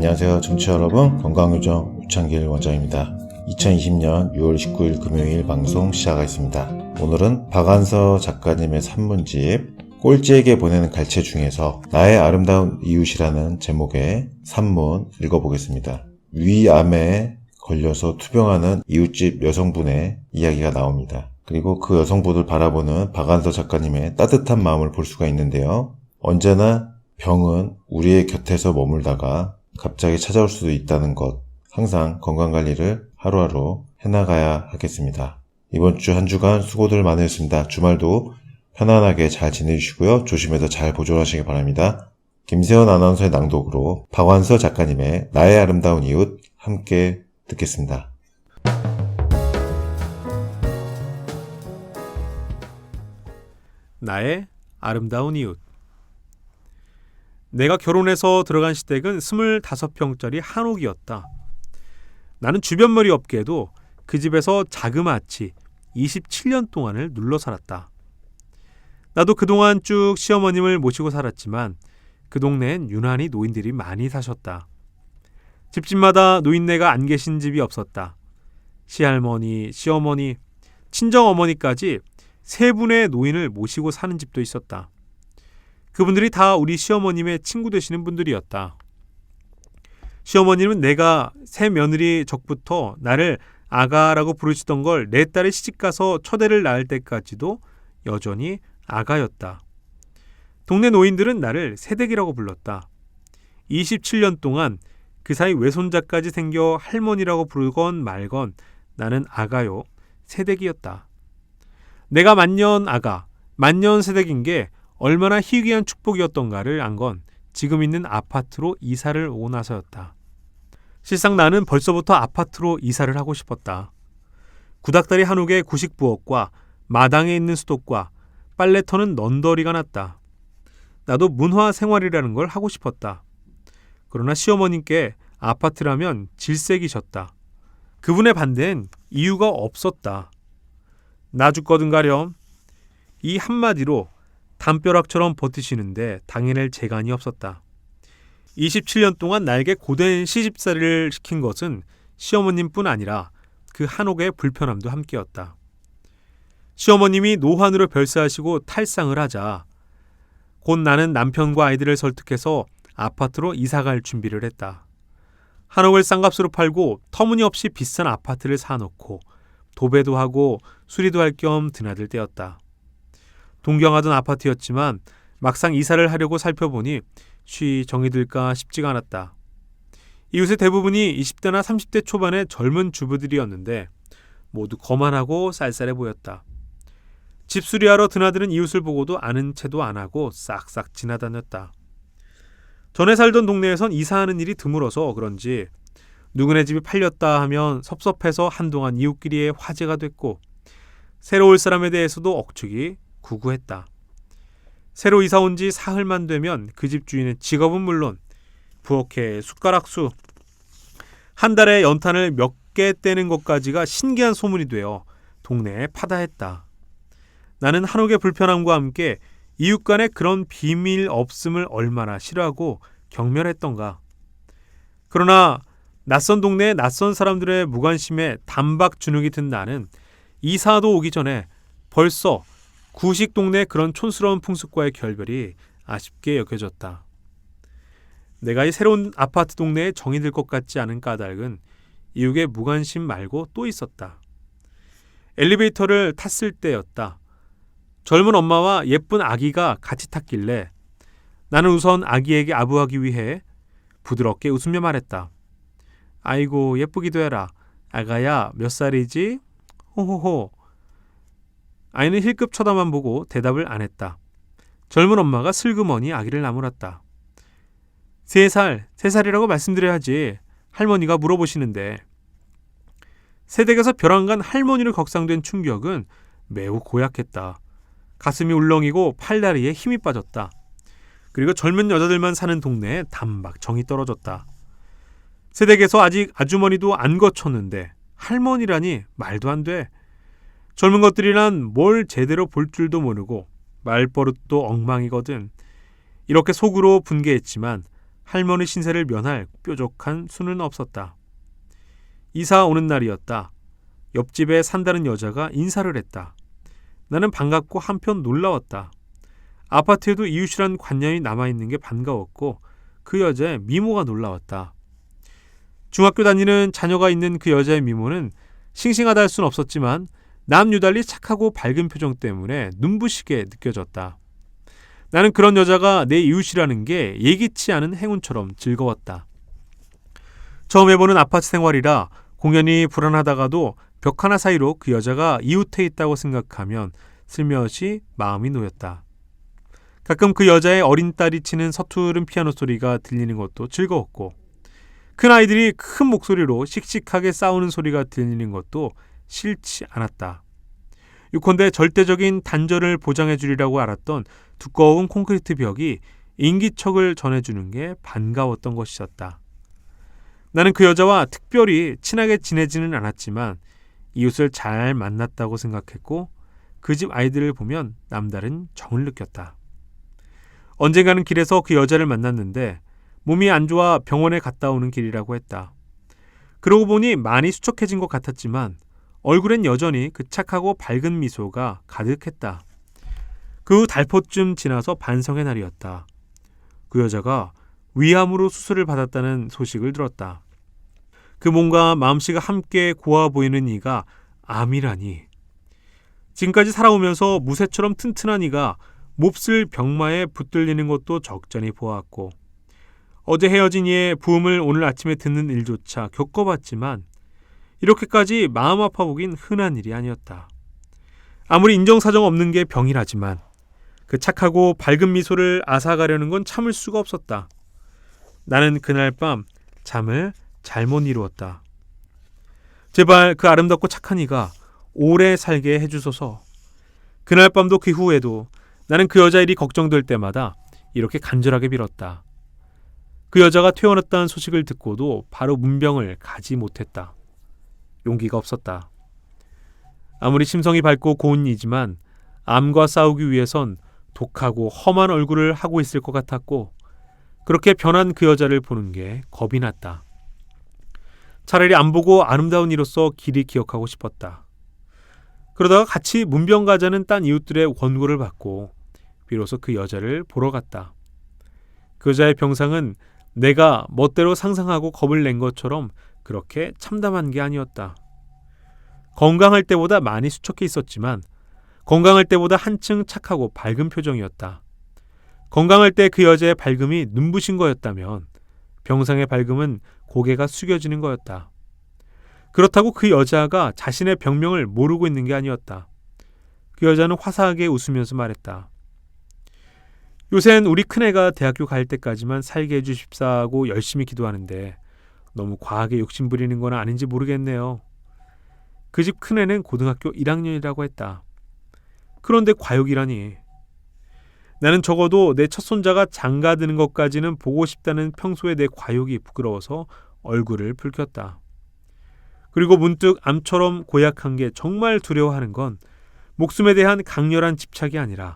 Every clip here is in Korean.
안녕하세요 청취자 여러분, 건강요정 유창길 원장입니다. 2020년 6월 19일 금요일 방송 시작하겠습니다. 오늘은 박안서 작가님의 산문집 꼴찌에게 보내는 갈채 중에서 나의 아름다운 이웃이라는 제목의 산문 읽어보겠습니다. 위암에 걸려서 투병하는 이웃집 여성분의 이야기가 나옵니다. 그리고 그 여성분을 바라보는 박안서 작가님의 따뜻한 마음을 볼 수가 있는데요. 언제나 병은 우리의 곁에서 머물다가 갑자기 찾아올 수도 있다는 것, 항상 건강관리를 하루하루 해나가야 하겠습니다. 이번 주 한 주간 수고들 많으셨습니다. 주말도 편안하게 잘 지내주시고요. 조심해서 잘 보존하시기 바랍니다. 김세현 아나운서의 낭독으로 박안서 작가님의 나의 아름다운 이웃 함께 듣겠습니다. 나의 아름다운 이웃. 내가 결혼해서 들어간 시댁은 25평짜리 한옥이었다. 나는 주변머리 없게도 그 집에서 자그마치 27년 동안을 눌러 살았다. 나도 그동안 쭉 시어머님을 모시고 살았지만 그 동네엔 유난히 노인들이 많이 사셨다. 집집마다 노인네가 안 계신 집이 없었다. 시할머니, 시어머니, 친정어머니까지 3분의 노인을 모시고 사는 집도 있었다. 그분들이 다 우리 시어머님의 친구 되시는 분들이었다. 시어머님은 내가 새 며느리 적부터 나를 아가라고 부르시던 걸 내 딸이 시집가서 첫애를 낳을 때까지도 여전히 아가였다. 동네 노인들은 나를 새댁이라고 불렀다. 27년 동안 그 사이 외손자까지 생겨 할머니라고 부르건 말건 나는 아가요, 새댁이었다. 내가 만년 아가, 만년 새댁인 게 얼마나 희귀한 축복이었던가를 안 건 지금 있는 아파트로 이사를 오고 나서였다. 실상 나는 벌써부터 아파트로 이사를 하고 싶었다. 구닥다리 한옥에 구식부엌과 마당에 있는 수도과 빨래터는 넌더리가 났다. 나도 문화 생활이라는 걸 하고 싶었다. 그러나 시어머님께 아파트라면 질색이셨다. 그분의 반대엔 이유가 없었다. 나 죽거든 가렴. 이 한마디로 담벼락처럼 버티시는데 당해낼 재간이 없었다. 27년 동안 나에게 고된 시집살이를 시킨 것은 시어머님뿐 아니라 그 한옥의 불편함도 함께였다. 시어머님이 노환으로 별세하시고 탈상을 하자 곧 나는 남편과 아이들을 설득해서 아파트로 이사갈 준비를 했다. 한옥을 싼값으로 팔고 터무니없이 비싼 아파트를 사놓고 도배도 하고 수리도 할 겸 드나들 때였다. 동경하던 아파트였지만 막상 이사를 하려고 살펴보니 쉬 정이 들까 싶지가 않았다. 이웃의 대부분이 20대나 30대 초반의 젊은 주부들이었는데 모두 거만하고 쌀쌀해 보였다. 집 수리하러 드나드는 이웃을 보고도 아는 체도 안 하고 싹싹 지나다녔다. 전에 살던 동네에선 이사하는 일이 드물어서 그런지 누구네 집이 팔렸다 하면 섭섭해서 한동안 이웃끼리의 화제가 됐고 새로 올 사람에 대해서도 억측이 구구했다. 새로 이사 온 지 사흘만 되면 그 집 주인의 직업은 물론 부엌에 숟가락수, 한 달에 연탄을 몇 개 떼는 것까지가 신기한 소문이 되어 동네에 파다했다. 나는 한옥의 불편함과 함께 이웃 간의 그런 비밀 없음을 얼마나 싫어하고 경멸했던가. 그러나 낯선 동네에 낯선 사람들의 무관심에 단박 주눅이 든 나는 이사도 오기 전에 벌써 구식 동네의 그런 촌스러운 풍습과의 결별이 아쉽게 여겨졌다. 내가 이 새로운 아파트 동네에 정이 들 것 같지 않은 까닭은 이웃의 무관심 말고 또 있었다. 엘리베이터를 탔을 때였다. 젊은 엄마와 예쁜 아기가 같이 탔길래 나는 우선 아기에게 아부하기 위해 부드럽게 웃으며 말했다. 아이고 예쁘기도 해라. 아가야 몇 살이지? 호호호. 아이는 힐끗 쳐다만 보고 대답을 안 했다. 젊은 엄마가 슬그머니 아기를 나무랐다. 3살이라고 말씀드려야지. 할머니가 물어보시는데. 새댁에서 벼랑간 할머니를 격상된 충격은 매우 고약했다. 가슴이 울렁이고 팔다리에 힘이 빠졌다. 그리고 젊은 여자들만 사는 동네에 단박 정이 떨어졌다. 새댁에서 아직 아주머니도 안 거쳤는데 할머니라니 말도 안 돼. 젊은 것들이란 뭘 제대로 볼 줄도 모르고 말버릇도 엉망이거든. 이렇게 속으로 분개했지만 할머니 신세를 면할 뾰족한 수는 없었다. 이사 오는 날이었다. 옆집에 산다는 여자가 인사를 했다. 나는 반갑고 한편 놀라웠다. 아파트에도 이웃이란 관념이 남아있는 게 반가웠고 그 여자의 미모가 놀라웠다. 중학교 다니는 자녀가 있는 그 여자의 미모는 싱싱하다 할 수는 없었지만 남유달리 착하고 밝은 표정 때문에 눈부시게 느껴졌다. 나는 그런 여자가 내 이웃이라는 게 예기치 않은 행운처럼 즐거웠다. 처음 해보는 아파트 생활이라 공연히 불안하다가도 벽 하나 사이로 그 여자가 이웃해 있다고 생각하면 슬며시 마음이 놓였다. 가끔 그 여자의 어린 딸이 치는 서투른 피아노 소리가 들리는 것도 즐거웠고 큰 아이들이 큰 목소리로 씩씩하게 싸우는 소리가 들리는 것도 싫지 않았다. 요컨대 절대적인 단절을 보장해 주리라고 알았던 두꺼운 콘크리트 벽이 인기척을 전해주는 게 반가웠던 것이었다. 나는 그 여자와 특별히 친하게 지내지는 않았지만 이웃을 잘 만났다고 생각했고 그 집 아이들을 보면 남다른 정을 느꼈다. 언젠가는 길에서 그 여자를 만났는데 몸이 안 좋아 병원에 갔다 오는 길이라고 했다. 그러고 보니 많이 수척해진 것 같았지만 얼굴엔 여전히 그 착하고 밝은 미소가 가득했다. 그 후 달포쯤 지나서 반성의 날이었다. 그 여자가 위암으로 수술을 받았다는 소식을 들었다. 그 몸과 마음씨가 함께 고와 보이는 이가 암이라니. 지금까지 살아오면서 무쇠처럼 튼튼한 이가 몹쓸 병마에 붙들리는 것도 적잖이 보았고 어제 헤어진 이의 부음을 오늘 아침에 듣는 일조차 겪어봤지만 이렇게까지 마음 아파 보긴 흔한 일이 아니었다. 아무리 인정사정 없는 게 병이라지만 그 착하고 밝은 미소를 앗아가려는 건 참을 수가 없었다. 나는 그날 밤 잠을 잘못 이루었다. 제발 그 아름답고 착한 이가 오래 살게 해주소서. 그날 밤도 그 후에도 나는 그 여자 일이 걱정될 때마다 이렇게 간절하게 빌었다. 그 여자가 퇴원했다는 소식을 듣고도 바로 문병을 가지 못했다. 용기가 없었다. 아무리 심성이 밝고 고운 이지만 암과 싸우기 위해선 독하고 험한 얼굴을 하고 있을 것 같았고 그렇게 변한 그 여자를 보는 게 겁이 났다. 차라리 안 보고 아름다운 이로서 길이 기억하고 싶었다. 그러다가 같이 문병 가자는 딴 이웃들의 권고를 받고 비로소 그 여자를 보러 갔다. 그 여자의 병상은 내가 멋대로 상상하고 겁을 낸 것처럼 그렇게 참담한 게 아니었다. 건강할 때보다 많이 수척해 있었지만 건강할 때보다 한층 착하고 밝은 표정이었다. 건강할 때 그 여자의 밝음이 눈부신 거였다면 병상의 밝음은 고개가 숙여지는 거였다. 그렇다고 그 여자가 자신의 병명을 모르고 있는 게 아니었다. 그 여자는 화사하게 웃으면서 말했다. 요샌 우리 큰애가 대학교 갈 때까지만 살게 해주십사고 열심히 기도하는데 너무 과하게 욕심부리는 건 아닌지 모르겠네요. 그 집 큰애는 고등학교 1학년이라고 했다. 그런데 과욕이라니. 나는 적어도 내 첫손자가 장가드는 것까지는 보고 싶다는 평소의 내 과욕이 부끄러워서 얼굴을 붉혔다. 그리고 문득 암처럼 고약한 게 정말 두려워하는 건 목숨에 대한 강렬한 집착이 아니라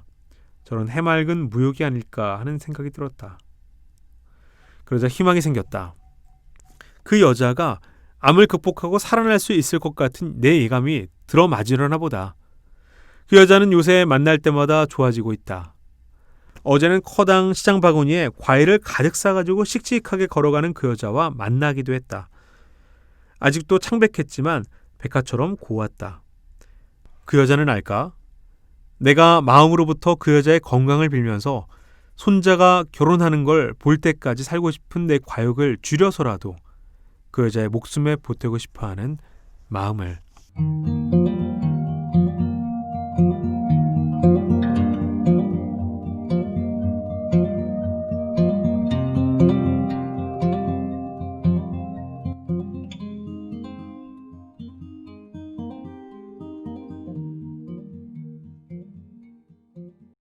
저런 해맑은 무욕이 아닐까 하는 생각이 들었다. 그러자 희망이 생겼다. 그 여자가 암을 극복하고 살아날 수 있을 것 같은 내 예감이 들어맞으려나 보다. 그 여자는 요새 만날 때마다 좋아지고 있다. 어제는 커당 시장 바구니에 과일을 가득 싸가지고 씩씩하게 걸어가는 그 여자와 만나기도 했다. 아직도 창백했지만 백화처럼 고왔다. 그 여자는 알까? 내가 마음으로부터 그 여자의 건강을 빌면서 손자가 결혼하는 걸 볼 때까지 살고 싶은 내 과욕을 줄여서라도 그 여자의 목숨에 보태고 싶어하는 마음을.